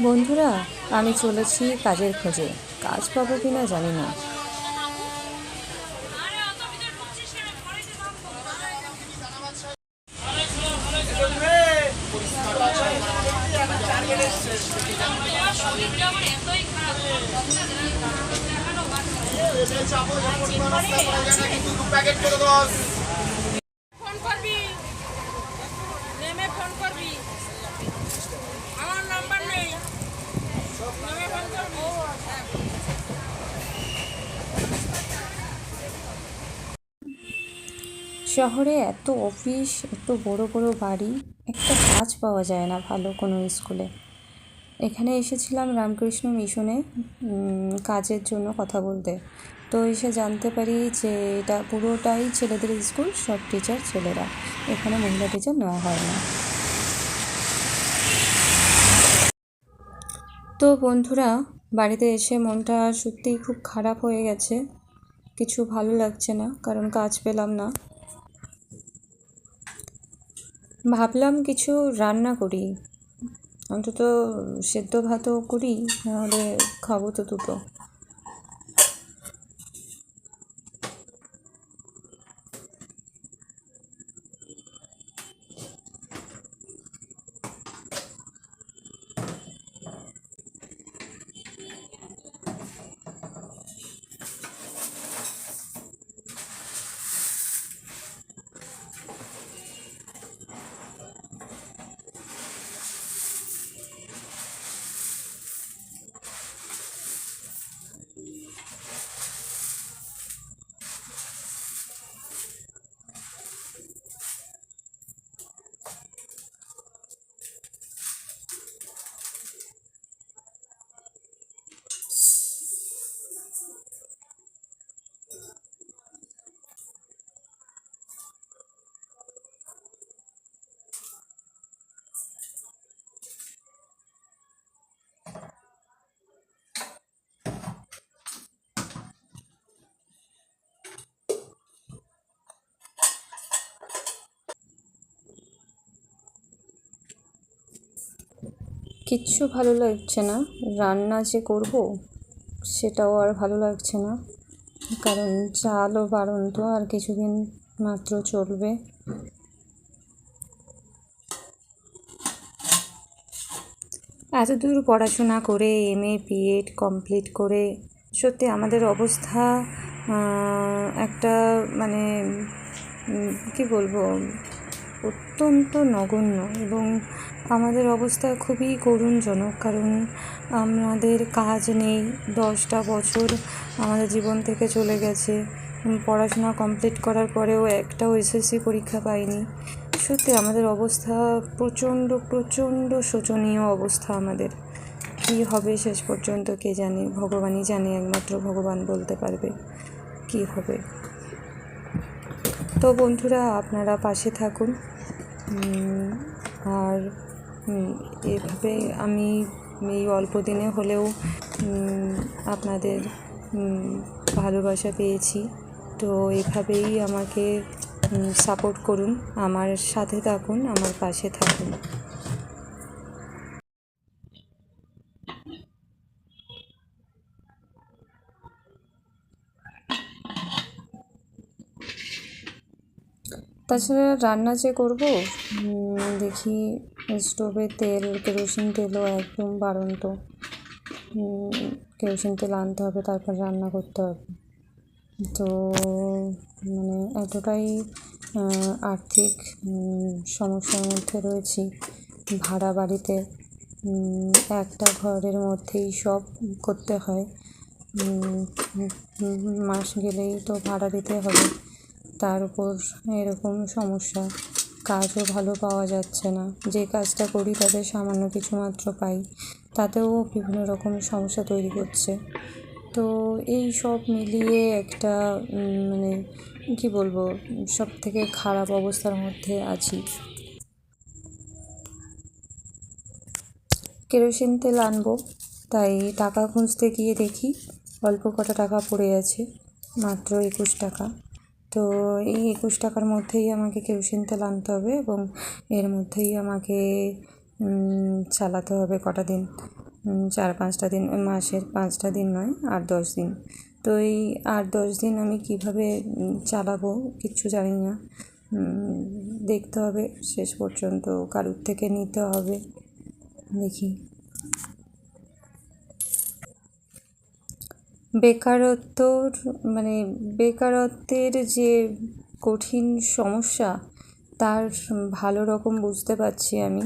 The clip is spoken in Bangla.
বন্ধুরা, আমি চলেছি কাজের খোঁজে। কাজ পাবো কিনা জানি না। ফোন করবি, নেমে ফোন করবি। আমার নাম্বার নেই, নেমে ফোন করবি। শহরে এত অফিস, এত বড় বড় বাড়ি, একটা কাজ পাওয়া যায় না ভালো কোনো স্কুলে। এখানে এসেছিলাম রামকৃষ্ণ মিশনে কাজের জন্য কথা বলতে। তো এসে জানতে পারি যে এটা পুরোটাই ছেলেদের স্কুল, সব টিচার ছেলেরা। এখানে মহিলা টিচার নেওয়া হয় না। তো বন্ধুরা, বাড়িতে এসে মনটা সত্যিই খুব খারাপ হয়ে গেছে। কিছু ভালো লাগছে না, কারণ কাজ পেলাম না। ভাবলাম কিছু রান্না করি, অন্তত সেদ্ধ ভাতও করি, নাহলে খাবো তো দুটো। কিচ্ছু ভালো লাগছে না। রান্না যে করব সেটাও আর ভালো লাগছে না, কারণ চালও বাড়ন্ত, আর কিছুদিন মাত্র চলবে। এতদূর পড়াশোনা করে এমএ বিএড কমপ্লিট করে সত্যি আমাদের অবস্থা একটা মানে কি বলবো, অত্যন্ত নগণ্য, এবং আমাদের অবস্থা খুবই করুণজনক। কারণ আমাদের কাজ নেই, 10টা বছর আমাদের জীবন থেকে চলে গেছে। পড়াশোনা কমপ্লিট করার পরেও একটাও এসএসসি পরীক্ষা পাইনি। সত্যি আমাদের অবস্থা প্রচণ্ড প্রচণ্ড শোচনীয় অবস্থা আমাদের। কী হবে শেষ পর্যন্ত কে জানে, ভগবানই জানে, একমাত্র ভগবান বলতে পারবে কী হবে। তো বন্ধুরা, আপনারা পাশে থাকুন। আর এভাবে আমি এই অল্প দিনে হলেও আপনাদের ভালোবাসা পেয়েছি। তো এভাবেই আমাকে সাপোর্ট করুন, আমার সাথে থাকুন, আমার পাশে থাকুন। তাছাড়া রান্না যে করব, দেখি স্টোভে তেল, কেরোসিন তেলও একদম বাড়ন্ত। কেরোসিন তেল আনতে হবে, তারপর রান্না করতে হবে। তো মানে এতটাই আর্থিক সমস্যার মধ্যে রয়েছি। ভাড়া বাড়িতে একটা ঘরের মধ্যেই সব করতে হয়। মাস গেলেই তো ভাড়া দিতে হবে, তার উপর এরকম সমস্যা। কাজও ভালো পাওয়া যাচ্ছে না, যে কাজটা করি তাতে সামান্য কিছু মাত্র পাই, তাতেও বিভিন্ন রকম সমস্যা তৈরি করছে। তো এই সব মিলিয়ে একটা মানে কী বলবো, সব থেকে খারাপ অবস্থার মধ্যে আছি। কেরোসিন তেল আনবো, তাই টাকা খুঁজতে গিয়ে দেখি অল্প কটা টাকা পড়ে আছে, মাত্র 21 টাকা। তো এই 21 টাকার মধ্যেই আমাকে কেরোসিন তেল আনতে হবে, এবং এর মধ্যেই আমাকে চালাতে হবে কটা দিন। 4-5টা দিন, মাসের 5টা দিন নয়, 8-10 দিন। তো এই 8-10 দিন আমি কীভাবে চালাবো কিচ্ছু জানি না। দেখতে হবে, শেষ পর্যন্ত কারুর থেকে নিতে হবে, দেখি। বেকারত্বের যে কঠিন সমস্যা তার ভালো রকম বুঝতে পারছি আমি।